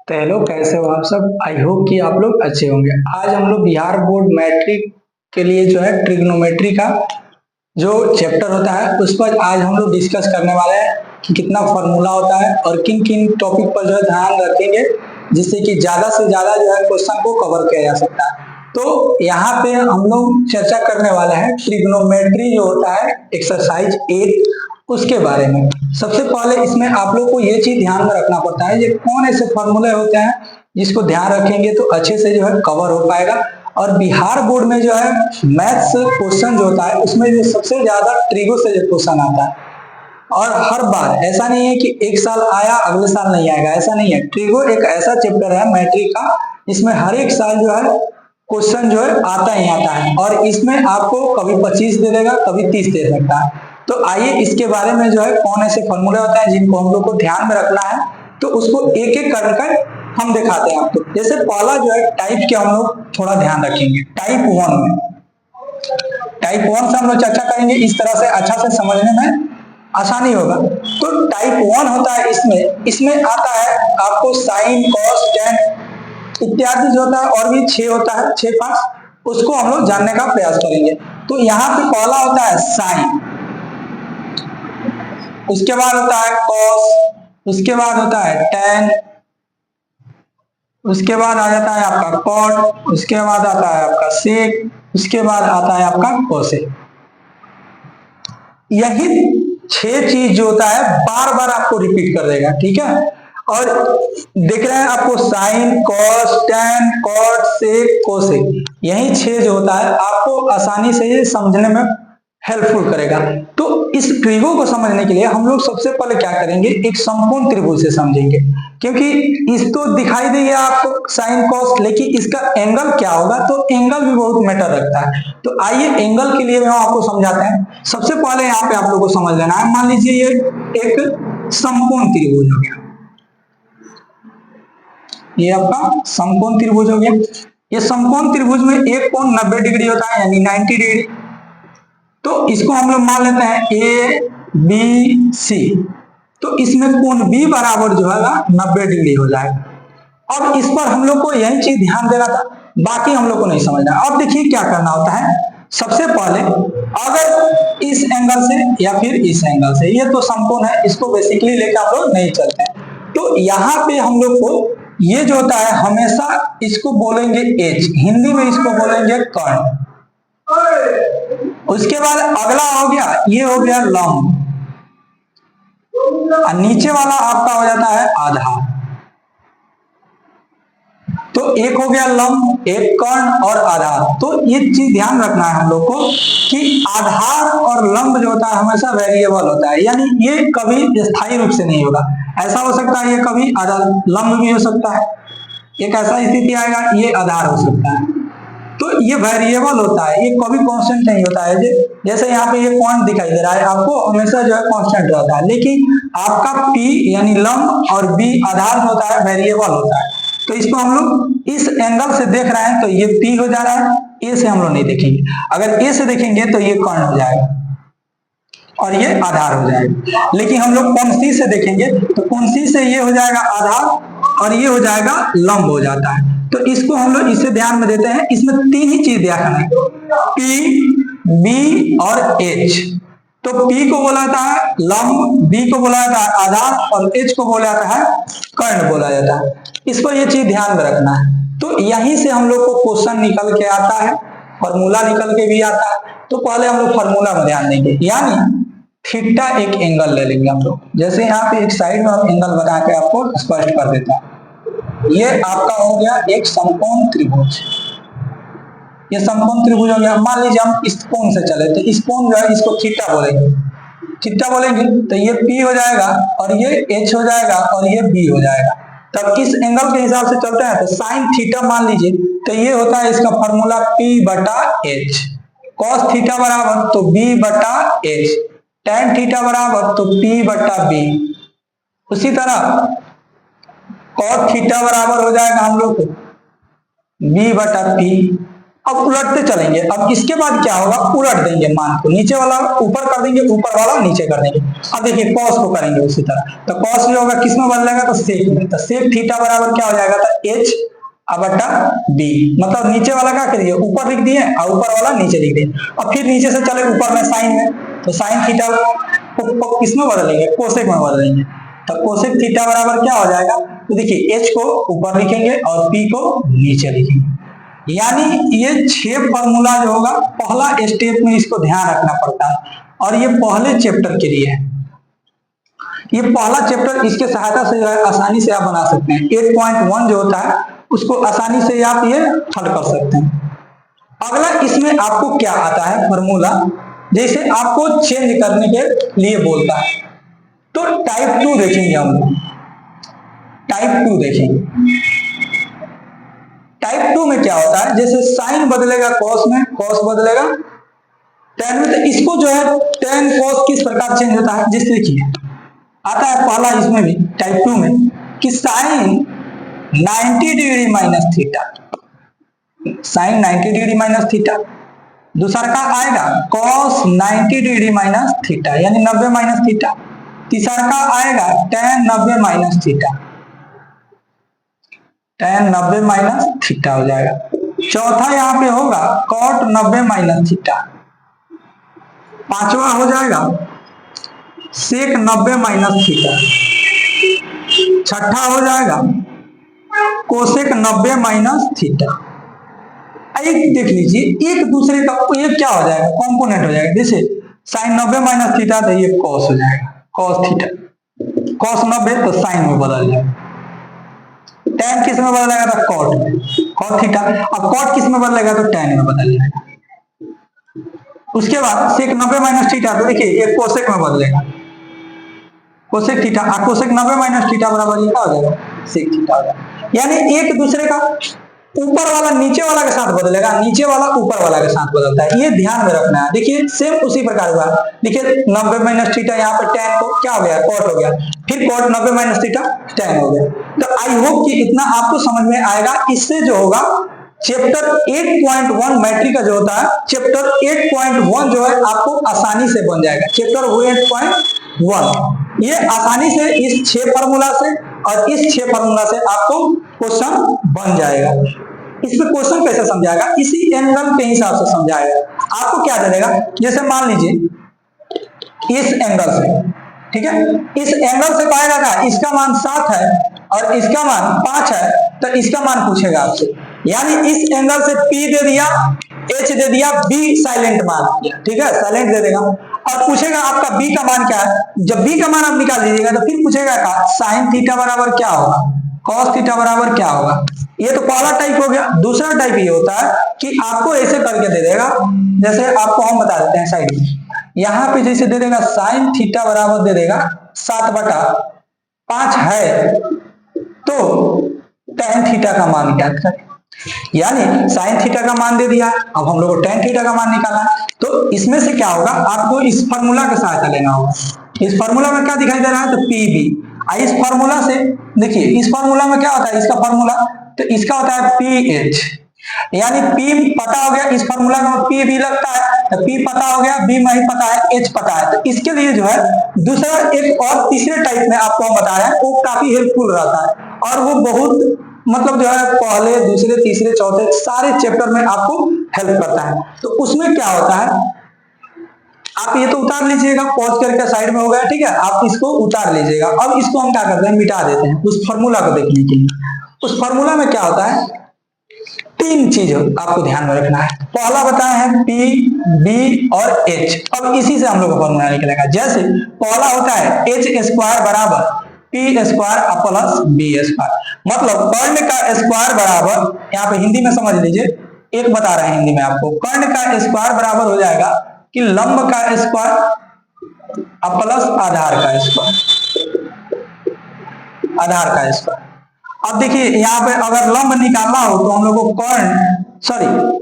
तो हेलो, कैसे हो आप सब। आई होप कि आप लोग अच्छे होंगे। आज हम लोग बिहार बोर्ड मैट्रिक के लिए जो है ट्रिग्नोमेट्री का जो चैप्टर होता है उस पर आज हम लोग डिस्कस करने वाले हैं कि कितना फार्मूला होता है और किन किन टॉपिक पर जो है ध्यान रखेंगे जिससे कि ज्यादा से ज्यादा जो है क्वेश्चन को कवर किया जा सकता है। तो यहाँ पे हम लोग चर्चा करने वाले हैं ट्रिग्नोमेट्री जो होता है एक्सरसाइज 8 उसके बारे में। सबसे पहले इसमें आप लोग को ये चीज ध्यान में रखना पड़ता है, ये कौन ऐसे फॉर्मूले होते हैं जिसको ध्यान रखेंगे तो अच्छे से जो है कवर हो पाएगा। और बिहार बोर्ड में जो है मैथ्स क्वेश्चन जो होता है उसमें जो सबसे ज्यादा ट्रिगो से जो क्वेश्चन आता है, और हर बार ऐसा नहीं है कि एक साल आया अगले साल नहीं आएगा, ऐसा नहीं है। ट्रिगो एक ऐसा चैप्टर है मैट्रिक का इसमें हर एक साल जो है क्वेश्चन जो है आता ही आता है, और इसमें आपको कभी 25 दे देगा कभी 30 दे सकता है। तो आइए इसके बारे में जो है कौन ऐसे फॉर्मूले होते हैं जिनको हम लोग को ध्यान में रखना है, तो उसको एक एक कर हम दिखाते हैं आपको। जैसे पहला जो है टाइप के हम लोग थोड़ा ध्यान रखेंगे। टाइप 1 में, टाइप 1 से हम लोग चर्चा करेंगे, इस तरह से अच्छा से समझने में आसानी होगा। तो टाइप 1 होता है, इसमें आता है आपको साइन कॉस टेन इत्यादि जो होता है, और भी 6 होता है, 6 पार्ट, उसको हम लोग जानने का प्रयास करेंगे। तो यहाँ पे पहला होता है साइन, उसके बाद होता है कॉस, उसके बाद होता है टेन, उसके बाद आ जाता है आपका कॉट, उसके बाद आता है आपका सेक, उसके बाद आता है आपका कोसेक। यही 6 चीज जो होता है बार बार आपको रिपीट कर देगा, ठीक है। और देख रहे हैं आपको sine cos tan cot sec cosec, यही 6 जो होता है आपको आसानी से ये समझने में हेल्पफुल करेगा। तो इस ट्रिगो को समझने के लिए हम लोग सबसे पहले क्या करेंगे, एक समकोण त्रिभुज से समझेंगे, क्योंकि इस तो दिखाई देगा आपको साइन कॉस, लेकिन इसका एंगल क्या होगा, तो एंगल भी बहुत मैटर रखता है। तो आइए एंगल के लिए हम आपको समझाते हैं। सबसे पहले यहाँ पे आप लोगों को समझ लेना है, मान लीजिए ये एक समकोण त्रिभुज हो गया, ये आपका समकोण त्रिभुज हो गया। ये समकोण त्रिभुज में एक कोण 90 डिग्री होता है, यानी 90 डिग्री। तो इसको हम लोग मान लेते हैं ए बी सी, तो इसमें कोण बी बराबर जो है 90 डिग्री हो जाएगा। अब इस पर हम लोग को यही चीज ध्यान देना था, बाकी हम लोग को नहीं समझना। अब देखिए क्या करना होता है, सबसे पहले अगर इस एंगल से या फिर इस एंगल से, ये तो समकोण है, इसको बेसिकली लेकर आप लोग नहीं चलते हैं। तो यहाँ पे हम लोग को ये जो होता है हमेशा इसको बोलेंगे एज, हिंदी में इसको बोलेंगे कर्ण। उसके बाद अगला हो गया, ये हो गया लंब, और नीचे वाला आपका हो जाता है आधार। तो एक हो गया लंब, एक कर्ण और आधार। तो ये चीज ध्यान रखना है हम लोग को कि आधार और लंब जो होता है हमेशा वेरिएबल होता है, यानी ये कभी स्थायी रूप से नहीं होगा। ऐसा हो सकता है ये कभी आधार लंब भी हो सकता है, एक ऐसा स्थिति आएगा ये आधार हो सकता है। तो ये वेरिएबल होता है, ये कभी कांस्टेंट नहीं होता है। जैसे यहाँ पे ये पॉइंट दिखाई दे रहा है आपको, हमेशा जो है कांस्टेंट रहता है, लेकिन आपका P यानी लंब और B आधार होता है, वेरिएबल होता है। तो इसको हम लोग इस एंगल से देख रहे हैं तो ये P हो जा रहा है, A से हम लोग नहीं देखेंगे। अगर A से देखेंगे तो ये कर्ण हो जाएगा और ये आधार हो जाएगा, लेकिन हम लोग कौन सी से देखेंगे तो कौन सी से ये हो जाएगा आधार और ये हो जाएगा लंब हो जाता है। तो इसको हम लोग इसे ध्यान में देते हैं। इसमें 3 ही चीज ध्यान है, P B और H। तो P को बोला जाता है लंब, B को बोला जाता है आधार और H को बोला जाता है कर्ण बोला जाता है। इसको ये चीज ध्यान में रखना है। तो यहीं से हम लोग को क्वेश्चन निकल के आता है, फॉर्मूला निकल के भी आता है। तो पहले हम लोग फॉर्मूला में ध्यान देंगे, यानी थीटा एक एंगल ले लेंगे हम लोग। जैसे यहाँ पे एक साइड में एंगल बना के आपको स्पष्ट कर देता है। ये आपका हो गया एक समकोण त्रिभुज, ये समकोण त्रिभुज हो गया। मान लीजिए हम इस कोण से चले, तो इस कोण जो है इसको थीटा बोलेंगे, थीटा बोलेंगे तो ये P हो जाएगा और ये H हो जाएगा और ये B हो जाएगा। तब इस एंगल के हिसाब से चलते हैं तो साइन थीटा मान लीजिए, तो ये होता है इसका फॉर्मूला P बटा H। कॉस थीटा बराबर तो B बटा H, टेन थीटा बराबर तो P बटा B। उसी तरह कॉट थीटा बराबर हो जाएगा हम लोग को B बटा P, अब उलटते चलेंगे। अब इसके बाद क्या होगा, उलट देंगे मान को, नीचे वाला ऊपर कर देंगे, ऊपर वाला नीचे कर देंगे। अब देखिए कॉस को करेंगे उसी तरह, तो कॉस जो होगा किस में बदलेगा, तो सेक में। तो सेक थीटा बराबर क्या हो जाएगा, तो एच बटा बी। मतलब नीचे वाला क्या करिए, ऊपर लिख दिए और ऊपर वाला नीचे लिख दिए। अब फिर नीचे से चले ऊपर में साइन में, तो साइन थीटा को किस में बदलेंगे, कोसेक में बदलेंगे। तो कोसेक थीटा बराबर क्या हो जाएगा, तो देखिए एच को ऊपर लिखेंगे और पी को नीचे लिखेंगे। यानी ये 6 फॉर्मूला जो होगा पहला स्टेप में इसको ध्यान रखना पड़ता है, और ये पहले चैप्टर के लिए है। ये पहला चैप्टर, इसके सहायता से जो है आसानी से आप बना सकते हैं। 8.1 जो होता है उसको आसानी से आप ये हल कर सकते हैं। अगला इसमें आपको क्या आता है फॉर्मूला, जैसे आपको चेंज करने के लिए बोलता है, तो टाइप 2 देखेंगे हम लोग। टाइप 2 देखेंगे, टाइप 2 में क्या होता है, जैसे साइन बदलेगा कॉस में, कॉस बदलेगा टेन में, तो इसको जो है टेन कॉस किस प्रकार चेंज होता है, जैसे देखिए आता है पहला इसमें भी टाइप 2 में कि sine 90 degree minus theta, sine 90 degree minus theta. दूसरा का आएगा कॉस 90 डिग्री माइनस थीटा, यानी 90 माइनस थीटा। तीसरा का आएगा ten 90 minus theta, ten 90 minus theta हो जाएगा। चौथा यहाँ पे होगा कॉट 90 माइनस थीटा। पांचवा हो जाएगा सेक 90 माइनस थीटा। छठा हो जाएगा कोसेक 90 माइनस थीटा। एक देख लीजिए, एक दूसरे का ये क्या हो जाएगा, कंपोनेंट हो जाएगा। जैसे साइन 90 माइनस थीटा, तो ये कॉस हो जाएगा, कॉस थीटा। कॉस 90 तो साइन में बदल जाएगा। टेन किस में बदलेगा, तो कॉट में, कॉट थीटा। अब कॉट किस में बदलेगा, तो टेन में बदल जाएगा। उसके बाद सेक 90 माइनस थीटा, तो देखिए ये कोसेक में बदलेगा, cosec theta. Cosec 90 minus theta बराबर ये क्या हो जाएगा, सेक थीटा हो जाएगा। यानी एक दूसरे का ऊपर वाला नीचे वाला के साथ बदलेगा, नीचे वाला ऊपर वाला के साथ बदलता है, ये ध्यान में रखना है। देखिए सेम उसी प्रकार हुआ, देखिए 90 माइनस थीटा, यहाँ पे टेन को क्या हो गया, कॉट हो गया, फिर कॉट 90 माइनस थीटा टेन हो गया। तो आई होप कि इतना आपको समझ में आएगा। इससे जो होगा चैप्टर 8.1 मैट्रिक का जो होता है, चैप्टर 8.1 जो है आपको आसानी से बन जाएगा। चैप्टर 8.1 ये आसानी से इस 6 फार्मूला से और इस 6 फार्मूला से आपको क्वेश्चन बन जाएगा। इसमें क्वेश्चन कैसे समझाएगा, इसी एंगल के हिसाब से समझाएगा। आपको क्या दे देगा, जैसे मान लीजिए इस एंगल से, ठीक है, इस एंगल से पाएगा क्या, इसका मान 7 है और इसका मान 5 है, तो इसका मान पूछेगा आपसे। यानी इस एंगल से P दे दिया, H दे दिया, B साइलेंट मान दिया, ठीक है, साइलेंट दे देगा। और पूछेगा आपका B का मान क्या है। जब B का मान आप निकाल दीजिएगा तो फिर पूछेगा का साइन थीटा बराबर क्या होगा, कॉस थीटा बराबर क्या होगा। ये तो पहला टाइप हो गया। दूसरा टाइप ये होता है कि आपको ऐसे करके दे देगा, जैसे आपको हम बता देते हैं साइड में, यहाँ पे जैसे दे देगा साइन थीटा बराबर दे देगा 7/5 है, तो टेन थीटा का मान ज्ञात करें। यानी साइन थीटा का मान दे दिया, अब हम लोग को टेन थीटा का मान निकालना। तो इसमें से क्या होगा, आपको इस फार्मूला का सहायता लेना होगा। इस फार्मूला में क्या दिखाई दे रहा है, तो पी बी। इस फार्मूला से देखिए, इस फार्मूला में क्या होता है, इसका फार्मूला, तो इसका होता है पी एच। यानी पी पता हो गया, इस फार्मूला में पी भी लगता है, तो पी पता हो गया, बी नहीं पता है, एच पता है। तो इसके लिए जो है दूसरा एक और तीसरे टाइप में आपको हम बता रहे हैं, वो काफी हेल्पफुल रहता है और वो बहुत मतलब जो है पहले दूसरे तीसरे चौथे सारे चैप्टर में आपको हेल्प करता है। तो उसमें क्या होता है, आप ये तो उतार लीजिएगा, पॉज करके साइड में हो गया, ठीक है, आप इसको उतार लीजिएगा। अब इसको हम क्या करते हैं, मिटा देते हैं उस फार्मूला को देखने के लिए। उस फार्मूला में क्या होता है, 3 चीज आपको ध्यान में रखना है। पहला बताया है पी बी और एच। अब इसी से हम लोग का फार्मूला निकलेगा। जैसे पहला होता है एच स्क्वायर बराबर P square plus B square, मतलब कर्ण का स्क्वायर बराबर, यहाँ पे हिंदी में समझ लीजिए, एक बता रहे हैं हिंदी में आपको, कर्ण का स्क्वायर बराबर हो जाएगा कि लंब का स्क्वायर प्लस आधार का स्क्वायर, आधार का स्क्वायर। अब देखिए यहाँ पे अगर लंब निकालना हो तो हम लोग को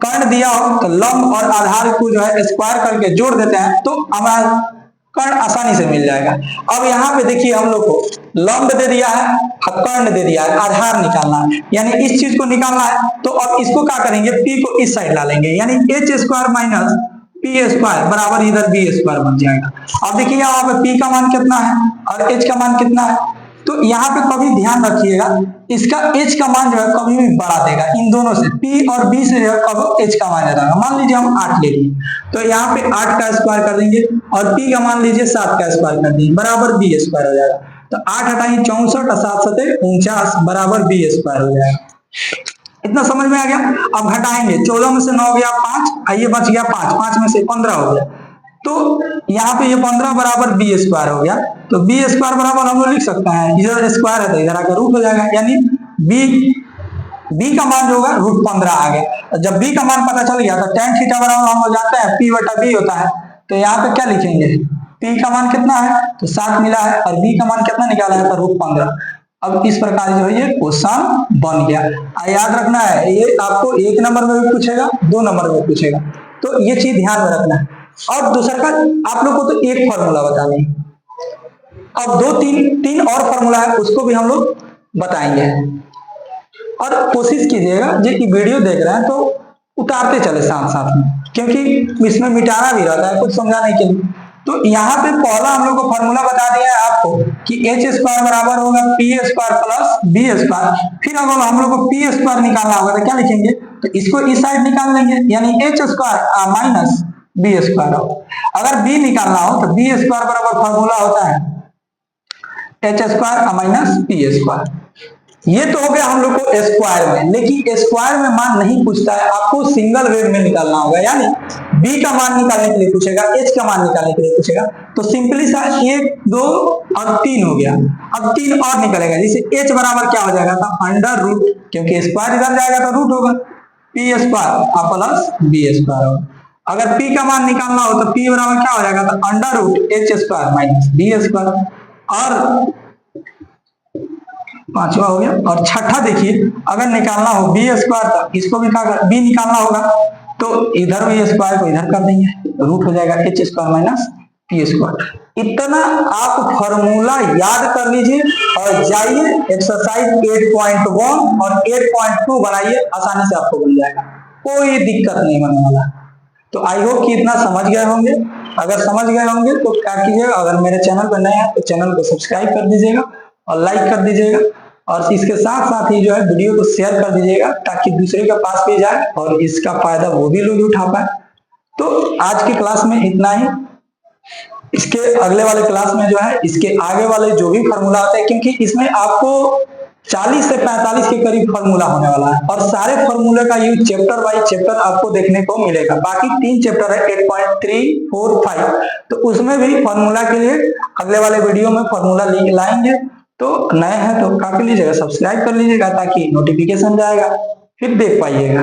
कर्ण दिया हो तो लंब और आधार को जो है स्क्वायर करके जोड़ देते हैं, तो हमारा कर्ण आसानी से मिल जाएगा। अब यहाँ पे देखिए हम लोग को लंब दे दिया है, कर्ण दे दिया है, आधार निकालना है, यानी इस चीज को निकालना है। तो अब इसको क्या करेंगे, पी को इस साइड डालेंगे, यानी H square minus P square बराबर इधर बी स्क्वायर बन जाएगा। अब देखिए यहाँ पे पी का मान कितना है और एच का मान कितना है, तो यहाँ पे कभी ध्यान रखिएगा इसका एच का मान जो है कभी भी बढ़ा देगा, इन दोनों से पी और बी से जो है कब एच का मान ज्यादा। मान लीजिए हम 8 ले लिए, तो यहाँ पे 8 का स्क्वायर कर देंगे और पी का मान लीजिए 7 का स्क्वायर कर देंगे बराबर बी स्क्वायर हो जाएगा। तो 8 हटाइए 64 और 7 सते 49 बराबर बी स्क्वायर हो जाएगा। इतना समझ में आ गया। अब घटाएंगे, 14 में से 9 गया 5, ये बच गया 5, 5 में से 15 हो गया, तो यहाँ पे ये 15 बराबर बी स्क्वायर हो गया। तो बी स्क्वायर बराबर हम लोग लिख सकते हैं, इधर स्क्वायर है तो इधर आकर रूट हो जाएगा, यानी बी का मान जो होगा √15 आ गया। जब बी का मान पता चल गया तो tan थीटा बराबर हम लोग जानते हैं p/b होता है। तो यहाँ पे क्या लिखेंगे, p का मान कितना है तो 7 मिला है और b का मान कितना निकाला है तो √15। अब इस प्रकार जो है ये क्वेश्चन बन गया। याद रखना है ये आपको 1 नंबर में भी पूछेगा, 2 नंबर में पूछेगा, तो ये चीज ध्यान में रखना है। और दूसरा का आप लोग को तो एक फॉर्मूला बताने, अब 2-3 और फॉर्मूला है उसको भी हम लोग बताएंगे। और कोशिश कीजिएगा जो वीडियो देख रहे हैं तो उतारते चले साथ साथ में, क्योंकि इसमें मिटाना भी रहता है कुछ समझाने के लिए। तो यहाँ पे पहला हम लोग को फॉर्मूला बता दिया है आपको कि एच स्क्वायर बराबर होगा P square plus B square. फिर अगर हम लोग को पी स्क्वायर निकालना होगा तो क्या लिखेंगे, तो इसको इस साइड निकाल लेंगे, यानी H square minus B square होगा। अगर बी निकालना हो तो बी स्क्वायर बराबर फॉर्मूला होता है H square minus P square. ये तो हो गया हम लोग को स्क्वायर में, लेकिन स्क्वायर में मान नहीं पूछता है, आपको सिंगल वेव में निकालना होगा, यानी b का मान निकालने के लिए पूछेगा, h का मान निकालने के लिए पूछेगा। तो सिंपली सा 1 2 और 3 हो गया, अब 3 और निकलेगा, जिसे h बराबर क्या हो जाएगा था अंडर रूट, क्योंकि स्क्वायर इधर जाएगा तो रूट होगा, p square plus b square होगा। अगर p का मान निकालना हो तो p बराबर क्या हो जाएगा था under root h square minus b square. और पांचवा हो गया। और छठा देखिए, अगर निकालना हो बी स्क्वायर तो इसको भी बी निकालना होगा, तो इधर भी स्क्वायर को इधर कर देंगे, रूट हो जाएगा H square minus P square. इतना आप फॉर्मूला याद कर लीजिए और जाइए एक्सरसाइज 8.1 और 8.2 बनाइए, आसानी से आपको बन जाएगा, कोई दिक्कत नहीं बनने वाला। तो आई होप कि इतना समझ गए होंगे। अगर समझ गए होंगे तो क्या कीजिएगा, अगर मेरे चैनल पर नए हैं तो चैनल को सब्सक्राइब कर दीजिएगा और लाइक कर दीजिएगा, और इसके साथ साथ ही जो है वीडियो को शेयर कर दीजिएगा ताकि दूसरे के पास भी जाए और इसका फायदा वो भी लोग उठा पाए। तो आज की क्लास में इतना ही। इसके अगले वाले क्लास में जो है इसके आगे वाले जो भी फॉर्मूला होते हैं, क्योंकि इसमें आपको 40 से 45 के करीब फॉर्मूला होने वाला है और सारे फॉर्मूले का यूज चैप्टर बाय चैप्टर आपको देखने को मिलेगा। बाकी 3 चैप्टर है 8.3, 4, 5, तो उसमें भी फॉर्मूला के लिए अगले वाले वीडियो में फॉर्मूला लाएंगे। तो नए हैं तो क्या कर लीजिएगा, सब्सक्राइब कर लीजिएगा ताकि नोटिफिकेशन जाएगा, फिर देख पाइएगा।